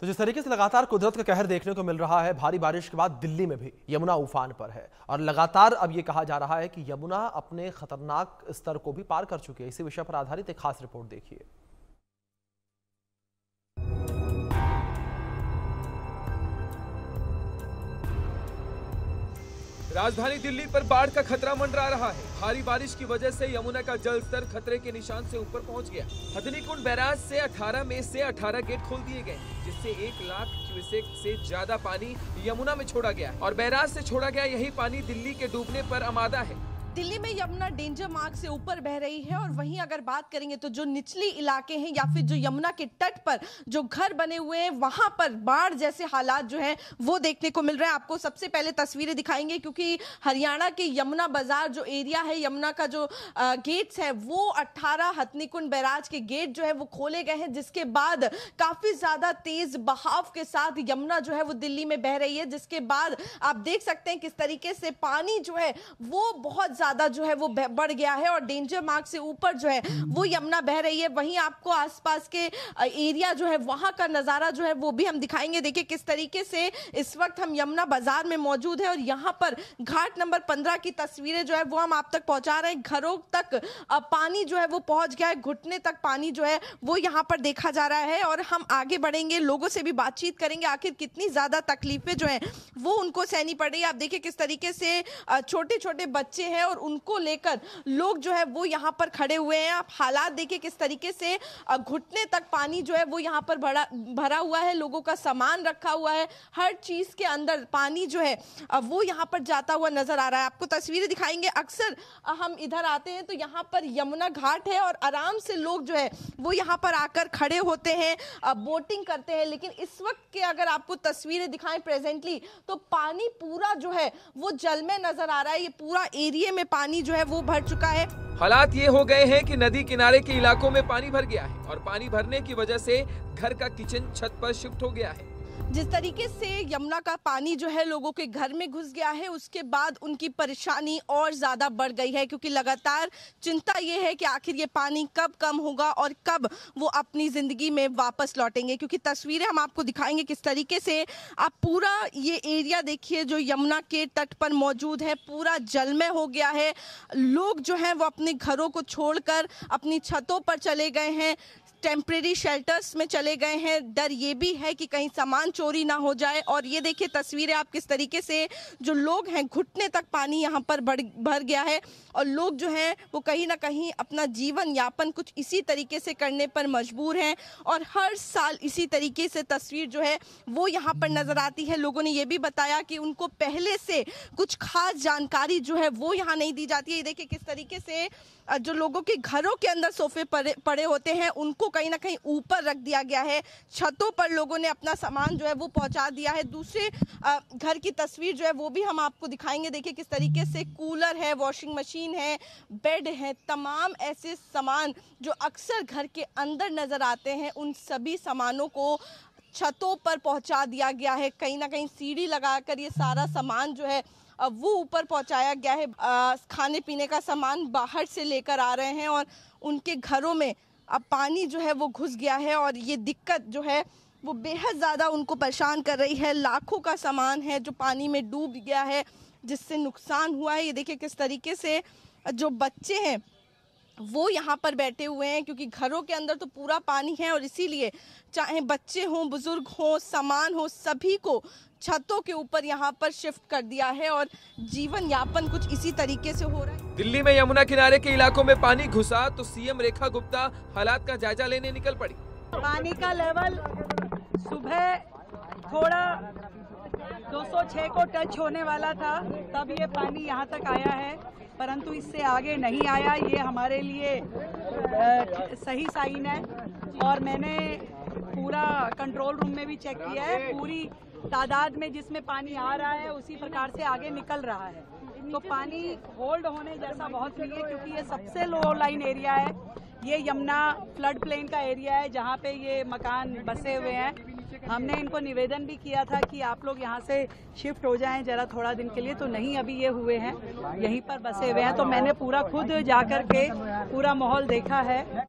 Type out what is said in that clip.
तो जिस तरीके से लगातार कुदरत का कहर देखने को मिल रहा है, भारी बारिश के बाद दिल्ली में भी यमुना उफान पर है और लगातार अब ये कहा जा रहा है कि यमुना अपने खतरनाक स्तर को भी पार कर चुकी है। इसी विषय पर आधारित एक खास रिपोर्ट देखिए। राजधानी दिल्ली पर बाढ़ का खतरा मंडरा रहा है। भारी बारिश की वजह से यमुना का जल स्तर खतरे के निशान से ऊपर पहुंच गया। हथनीकुंड बैराज से 18 में से 18 गेट खोल दिए गए, जिससे 1 लाख क्यूसेक से ज्यादा पानी यमुना में छोड़ा गया और बैराज से छोड़ा गया यही पानी दिल्ली के डूबने पर आमादा है। दिल्ली में यमुना डेंजर मार्क से ऊपर बह रही है और वहीं अगर बात करेंगे तो जो निचली इलाके हैं या फिर जो यमुना के तट पर जो घर बने हुए हैं वहां पर बाढ़ जैसे हालात जो हैं वो देखने को मिल रहे हैं। आपको सबसे पहले तस्वीरें दिखाएंगे क्योंकि हरियाणा के यमुना बाजार जो एरिया है, यमुना का जो गेट्स है वो 18 हथनीकुंड बैराज के गेट जो है वो खोले गए हैं, जिसके बाद काफी ज्यादा तेज बहाव के साथ यमुना जो है वो दिल्ली में बह रही है। जिसके बाद आप देख सकते हैं किस तरीके से पानी जो है वो बहुत ज्यादा जो है वो बढ़ गया है और डेंजर मार्क से ऊपर जो है वो यमुना बह रही है। वहीं आपको आसपास के एरिया जो है वहां का नजारा जो है वो भी हम दिखाएंगे। देखिए किस तरीके से इस वक्त हम यमुना बाजार में मौजूद है और यहां पर घाट नंबर 15 की तस्वीरें जो है वो हम आप तक पहुंचा रहे हैं। घरों तक पानी जो है वो पहुंच गया है, घुटने तक पानी जो है वो यहां पर देखा जा रहा है और हम आगे बढ़ेंगे, लोगों से भी बातचीत करेंगे आखिर कितनी ज्यादा तकलीफें जो है वो उनको सहनी पड़ रही है। आप देखिए किस तरीके से छोटे छोटे बच्चे हैं और उनको लेकर लोग जो है वो यहाँ पर खड़े हुए हैं। आप हालात देखिए किस तरीके से घुटने तक पानी जो है वो यहाँ पर भरा हुआ है, लोगों का सामान रखा हुआ है, हर चीज के अंदर पानी जो है वो यहाँ पर जाता हुआ नजर आ रहा है। आपको तस्वीरें दिखाएंगे। अक्सर हम इधर आते हैं तो यहाँ पर यमुना घाट है और आराम से लोग जो है वो यहाँ पर आकर खड़े होते हैं, बोटिंग करते हैं, लेकिन इस वक्त के अगर आपको तस्वीरें दिखाएं प्रेजेंटली तो पानी पूरा जो है वो जल में नजर आ रहा है। ये पूरा एरिया में पानी जो है वो भर चुका है। हालात ये हो गए हैं कि नदी किनारे के इलाकों में पानी भर गया है और पानी भरने की वजह से घर का किचन छत पर शिफ्ट हो गया है। जिस तरीके से यमुना का पानी जो है लोगों के घर में घुस गया है उसके बाद उनकी परेशानी और ज्यादा बढ़ गई है, क्योंकि लगातार चिंता ये है कि आखिर ये पानी कब कम होगा और कब वो अपनी जिंदगी में वापस लौटेंगे। क्योंकि तस्वीरें हम आपको दिखाएंगे किस तरीके से आप पूरा ये एरिया देखिए जो यमुना के तट पर मौजूद है, पूरा जलमय हो गया है। लोग जो हैं वो अपने घरों को छोड़कर अपनी छतों पर चले गए हैं, टेम्परेरी शेल्टर्स में चले गए हैं। डर ये भी है कि कहीं सामान चोरी ना हो जाए। और ये देखिए तस्वीरें आप किस तरीके से जो लोग हैं घुटने तक पानी यहाँ पर भर गया है और लोग जो हैं वो कहीं ना कहीं अपना जीवन यापन कुछ इसी तरीके से करने पर मजबूर हैं और हर साल इसी तरीके से तस्वीर जो है वो यहाँ पर नजर आती है। लोगों ने ये भी बताया कि उनको पहले से कुछ खास जानकारी जो है वो यहाँ नहीं दी जाती है। ये देखिए किस तरीके से जो लोगों के घरों के अंदर सोफे पड़े होते हैं उनको कहीं ना कहीं ऊपर रख दिया गया है, छतों पर लोगों ने अपना सामान जो है वो पहुंचा दिया है। दूसरे घर की तस्वीर जो है वो भी हम आपको दिखाएंगे। देखिए किस तरीके से कूलर है, वॉशिंग मशीन है, बेड है, तमाम ऐसे सामान जो अक्सर घर के अंदर नजर आते हैं उन सभी सामानों को छतों पर पहुंचा दिया गया है। कहीं ना कहीं सीढ़ी लगाकर ये सारा सामान जो है वो ऊपर पहुंचाया गया है। खाने पीने का सामान बाहर से लेकर आ रहे हैं और उनके घरों में अब पानी जो है वो घुस गया है और ये दिक्कत जो है वो बेहद ज़्यादा उनको परेशान कर रही है। लाखों का सामान है जो पानी में डूब गया है, जिससे नुकसान हुआ है। ये देखिए किस तरीके से जो बच्चे हैं वो यहाँ पर बैठे हुए हैं, क्योंकि घरों के अंदर तो पूरा पानी है और इसीलिए चाहे बच्चे हों, बुजुर्ग हों, सामान हो, सभी को छतों के ऊपर यहाँ पर शिफ्ट कर दिया है और जीवन यापन कुछ इसी तरीके से हो रहा है। दिल्ली में यमुना किनारे के इलाकों में पानी घुसा तो सीएम रेखा गुप्ता हालात का जायजा लेने निकल पड़ी। पानी का लेवल सुबह थोड़ा 206 को टच होने वाला था, तब ये पानी यहाँ तक आया है, परंतु इससे आगे नहीं आया। ये हमारे लिए सही साइन है और मैंने पूरा कंट्रोल रूम में भी चेक किया है। पूरी तादाद में जिसमें पानी आ रहा है उसी प्रकार से आगे निकल रहा है, तो पानी होल्ड होने जैसा बहुत नहीं है, क्योंकि ये सबसे लो लाइन एरिया है। ये यमुना फ्लड प्लेन का एरिया है जहाँ पे ये मकान बसे हुए हैं। हमने इनको निवेदन भी किया था कि आप लोग यहाँ से शिफ्ट हो जाएं जरा थोड़ा दिन के लिए, तो नहीं, अभी ये हुए हैं, यहीं पर बसे हुए हैं। तो मैंने पूरा खुद जाकर के पूरा माहौल देखा है।